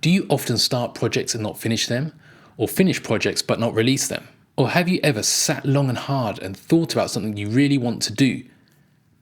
Do you often start projects and not finish them? Or finish projects but not release them? Or have you ever sat long and hard and thought about something you really want to do,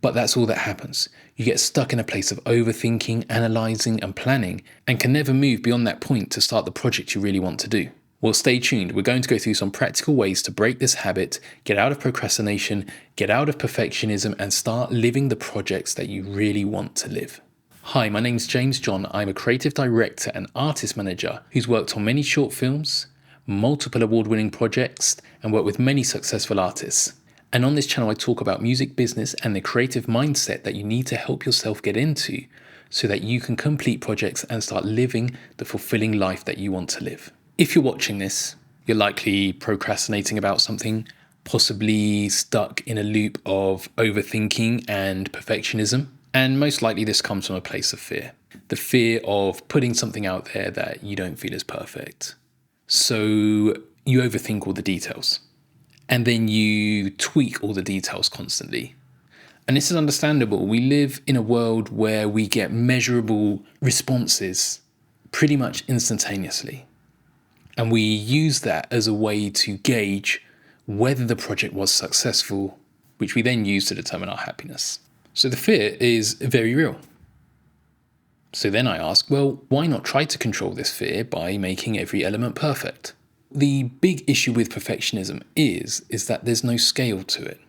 but that's all that happens? You get stuck in a place of overthinking, analysing and planning, and can never move beyond that point to start the project you really want to do. Well, stay tuned. We're going to go through some practical ways to break this habit, get out of procrastination, get out of perfectionism, and start living the projects that you really want to live. Hi, my name's James John. I'm a creative director and artist manager who's worked on many short films, multiple award-winning projects, and worked with many successful artists. And on this channel, I talk about music business and the creative mindset that you need to help yourself get into so that you can complete projects and start living the fulfilling life that you want to live. If you're watching this, you're likely procrastinating about something, possibly stuck in a loop of overthinking and perfectionism. And most likely this comes from a place of fear. The fear of putting something out there that you don't feel is perfect. So you overthink all the details. And then you tweak all the details constantly. And this is understandable. We live in a world where we get measurable responses pretty much instantaneously. And we use that as a way to gauge whether the project was successful, which we then use to determine our happiness. So the fear is very real. So then I ask, well, why not try to control this fear by making every element perfect? The big issue with perfectionism is that there's no scale to it.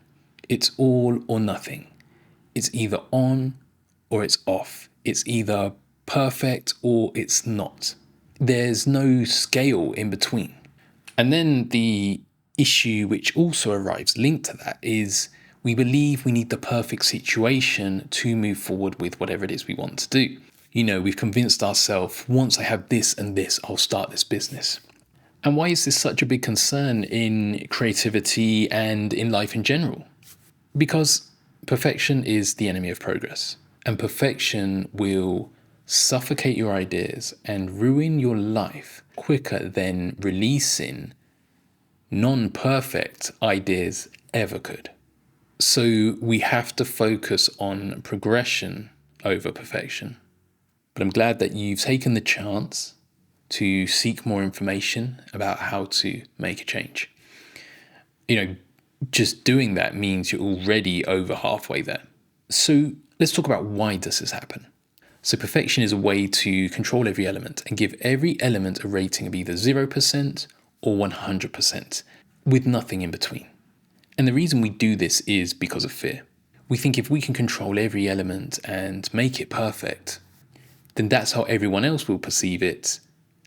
It's all or nothing. It's either on or it's off. It's either perfect or it's not. There's no scale in between. And then the issue which also arrives linked to that is we believe we need the perfect situation to move forward with whatever it is we want to do. We've convinced ourselves, once I have this and this, I'll start this business. And why is this such a big concern in creativity and in life in general? Because perfection is the enemy of progress. And perfection will suffocate your ideas and ruin your life quicker than releasing non-perfect ideas ever could. So we have to focus on progression over perfection. But I'm glad that you've taken the chance to seek more information about how to make a change. Just doing that means you're already over halfway there. So let's talk about why does this happen? So perfection is a way to control every element and give every element a rating of either 0% or 100%, with nothing in between. And the reason we do this is because of fear. We think if we can control every element and make it perfect, then that's how everyone else will perceive it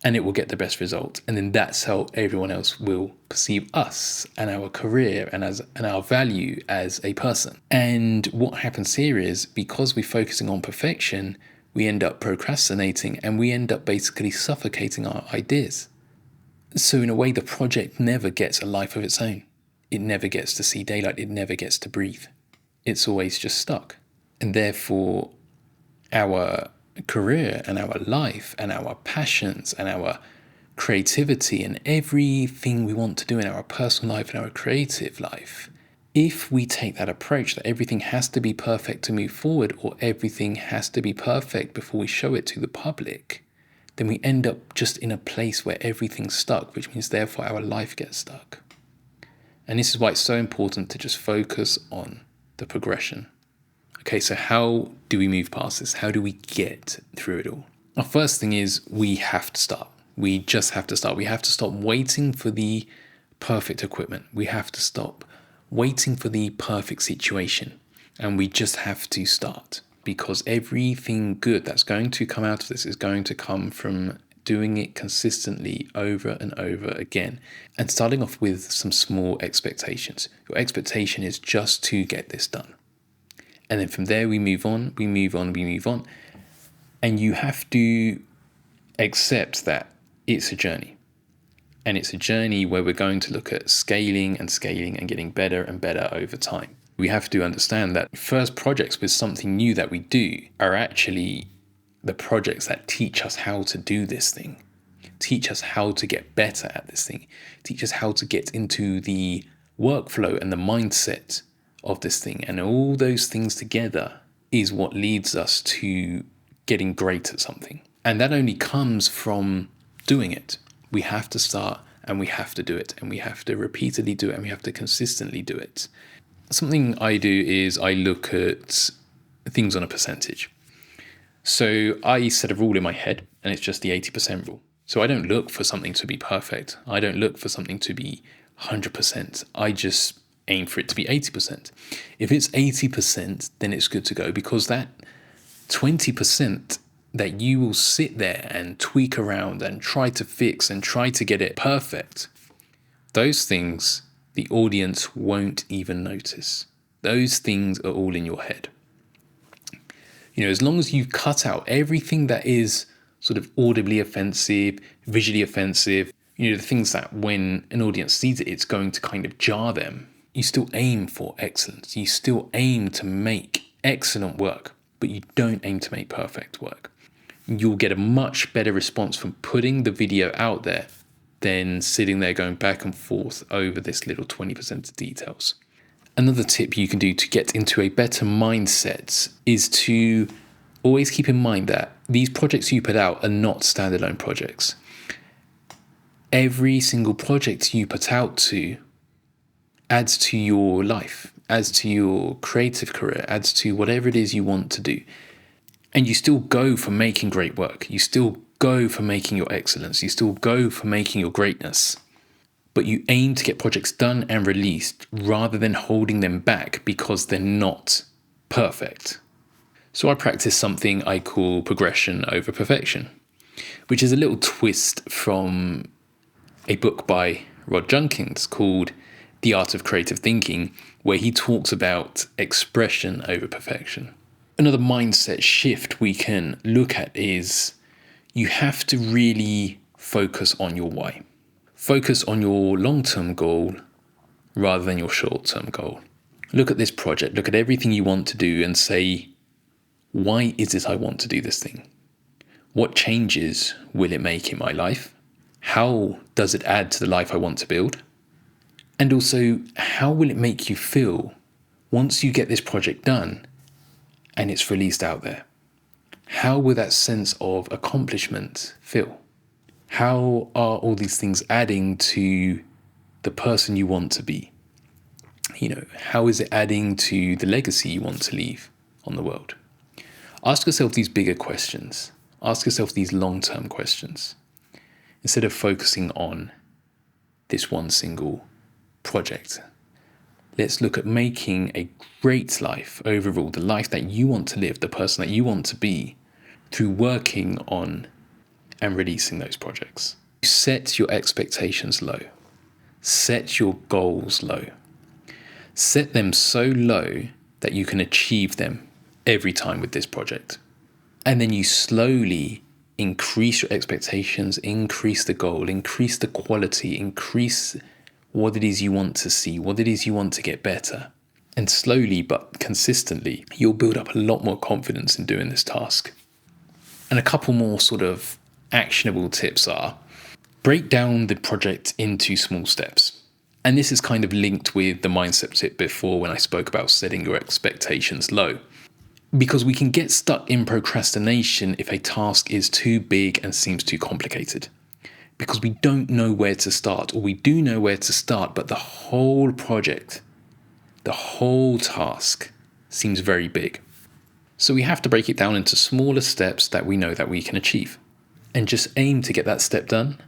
and it will get the best result. And then that's how everyone else will perceive us and our career and our value as a person. And what happens here is because we're focusing on perfection, we end up procrastinating and we end up basically suffocating our ideas. So in a way, the project never gets a life of its own. It never gets to see daylight. It never gets to breathe. It's always just stuck. And therefore, our career and our life and our passions and our creativity and everything we want to do in our personal life and our creative life, if we take that approach that everything has to be perfect to move forward or everything has to be perfect before we show it to the public, then we end up just in a place where everything's stuck, which means therefore our life gets stuck. And this is why it's so important to just focus on the progression. Okay, so how do we move past this? How do we get through it all? Our first thing is we have to start. We just have to start. We have to stop waiting for the perfect equipment. We have to stop waiting for the perfect situation. And we just have to start, because everything good that's going to come out of this is going to come from doing it consistently over and over again and starting off with some small expectations. Your expectation is just to get this done. And then from there, we move on. And you have to accept that it's a journey. And it's a journey where we're going to look at scaling and getting better and better over time. We have to understand that first projects with something new that we do are actually the projects that teach us how to do this thing, teach us how to get better at this thing, teach us how to get into the workflow and the mindset of this thing. And all those things together is what leads us to getting great at something. And that only comes from doing it. We have to start and we have to do it, and we have to repeatedly do it, and we have to consistently do it. Something I do is I look at things on a percentage. So I set a rule in my head, and it's just the 80% rule. So I don't look for something to be perfect. I don't look for something to be 100%. I just aim for it to be 80%. If it's 80%, then it's good to go, because that 20% that you will sit there and tweak around and try to fix and try to get it perfect, those things the audience won't even notice. Those things are all in your head. As long as you cut out everything that is sort of audibly offensive, visually offensive, the things that when an audience sees it, it's going to kind of jar them. You still aim for excellence. You still aim to make excellent work, but you don't aim to make perfect work. You'll get a much better response from putting the video out there than sitting there going back and forth over this little 20% of details. Another tip you can do to get into a better mindset is to always keep in mind that these projects you put out are not standalone projects. Every single project you put out to adds to your life, adds to your creative career, adds to whatever it is you want to do. And you still go for making great work. You still go for making your excellence. You still go for making your greatness. But you aim to get projects done and released rather than holding them back because they're not perfect. So I practice something I call progression over perfection, which is a little twist from a book by Rod Junkins called The Art of Creative Thinking, where he talks about expression over perfection. Another mindset shift we can look at is you have to really focus on your why. Focus on your long-term goal rather than your short-term goal. Look at this project, look at everything you want to do and say, why is it I want to do this thing? What changes will it make in my life? How does it add to the life I want to build? And also, how will it make you feel once you get this project done and it's released out there? How will that sense of accomplishment feel? How are all these things adding to the person you want to be? How is it adding to the legacy you want to leave on the world? Ask yourself these bigger questions. Ask yourself these long-term questions instead of focusing on this one single project. Let's look at making a great life overall, the life that you want to live, the person that you want to be, through working on and releasing those projects. Set your expectations low. Set your goals low. Set them so low that you can achieve them every time with this project. And then you slowly increase your expectations, increase the goal, increase the quality, increase what it is you want to see, what it is you want to get better. And slowly but consistently, you'll build up a lot more confidence in doing this task. And a couple more sort of actionable tips are: break down the project into small steps. And this is kind of linked with the mindset tip before when I spoke about setting your expectations low. Because we can get stuck in procrastination if a task is too big and seems too complicated. Because we don't know where to start, or we do know where to start, but the whole project, the whole task seems very big. So we have to break it down into smaller steps that we know that we can achieve. And just aim to get that step done.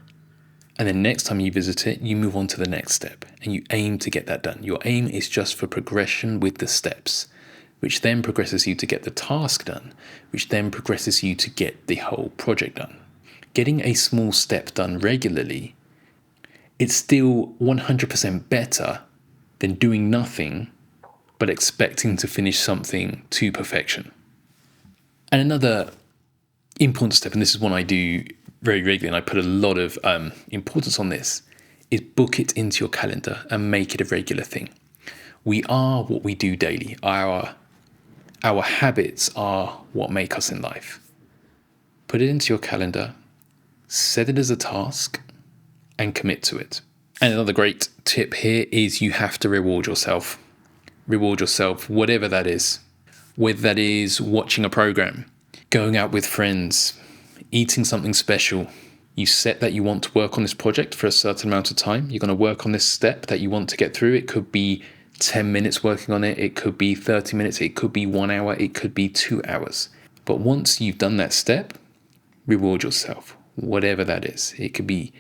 And then next time you visit it, you move on to the next step and you aim to get that done. Your aim is just for progression with the steps, which then progresses you to get the task done, which then progresses you to get the whole project done. Getting a small step done regularly, it's still 100% better than doing nothing but expecting to finish something to perfection. And another important step, and this is one I do very regularly, and I put a lot of importance on this, is book it into your calendar and make it a regular thing. We are what we do daily. Our habits are what make us in life. Put it into your calendar, set it as a task, and commit to it. And another great tip here is you have to reward yourself. Reward yourself, whatever that is. Whether that is watching a program, going out with friends, eating something special. You set that you want to work on this project for a certain amount of time. You're going to work on this step that you want to get through. It could be 10 minutes working on it. It could be 30 minutes. It could be 1 hour. It could be 2 hours. But once you've done that step, reward yourself, whatever that is. It could be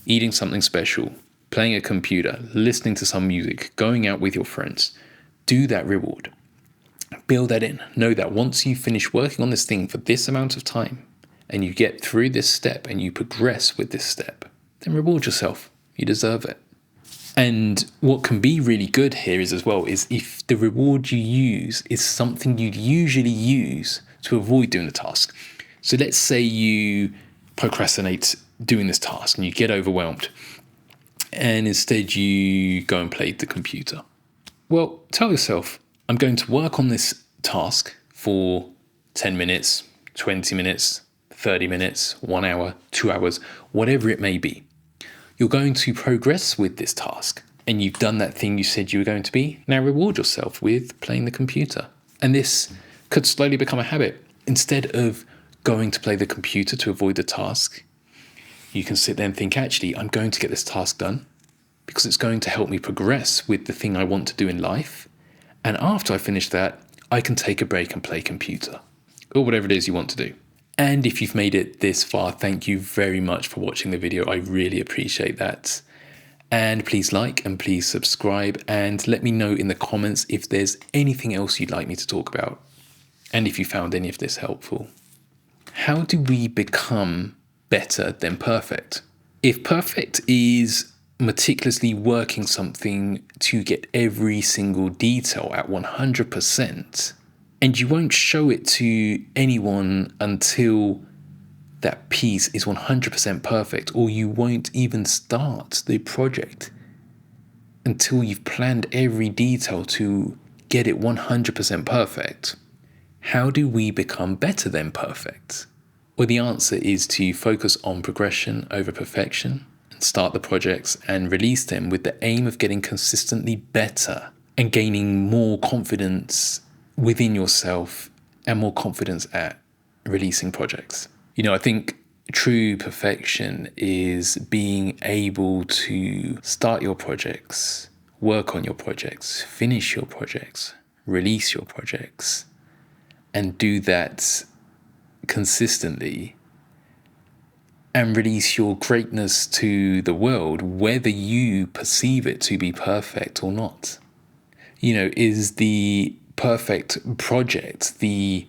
eating something special, playing a computer, listening to some music, going out with your friends. Do that reward. Build that in. Know that once you finish working on this thing for this amount of time and you get through this step and you progress with this step, then reward yourself. You deserve it. And what can be really good here is if the reward you use is something you'd usually use to avoid doing the task. So let's say you procrastinate doing this task and you get overwhelmed and instead you go and play the computer. Well, tell yourself, I'm going to work on this task for 10 minutes, 20 minutes, 30 minutes, 1 hour, 2 hours, whatever it may be. You're going to progress with this task and you've done that thing you said you were going to be. Now reward yourself with playing the computer. And this could slowly become a habit. Instead of going to play the computer to avoid the task, you can sit there and think, actually, I'm going to get this task done because it's going to help me progress with the thing I want to do in life. And after I finish that, I can take a break and play computer or whatever it is you want to do. And if you've made it this far, thank you very much for watching the video. I really appreciate that. And please like and please subscribe and let me know in the comments if there's anything else you'd like me to talk about and if you found any of this helpful. How do we become better than perfect? If perfect is meticulously working something to get every single detail at 100%, and you won't show it to anyone until that piece is 100% perfect, or you won't even start the project until you've planned every detail to get it 100% perfect, how do we become better than perfect? Well, the answer is to focus on progression over perfection and start the projects and release them with the aim of getting consistently better and gaining more confidence within yourself and more confidence at releasing projects. I think true perfection is being able to start your projects, work on your projects, finish your projects, release your projects, and do that consistently and release your greatness to the world, whether you perceive it to be perfect or not. Is the perfect project the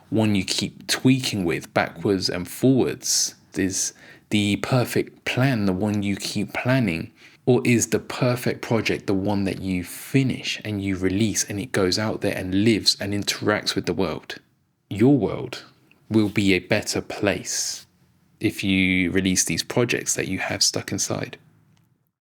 one you keep tweaking with backwards and forwards? Is the perfect plan the one you keep planning? Or is the perfect project the one that you finish and you release and it goes out there and lives and interacts with the world? Your world will be a better place if you release these projects that you have stuck inside.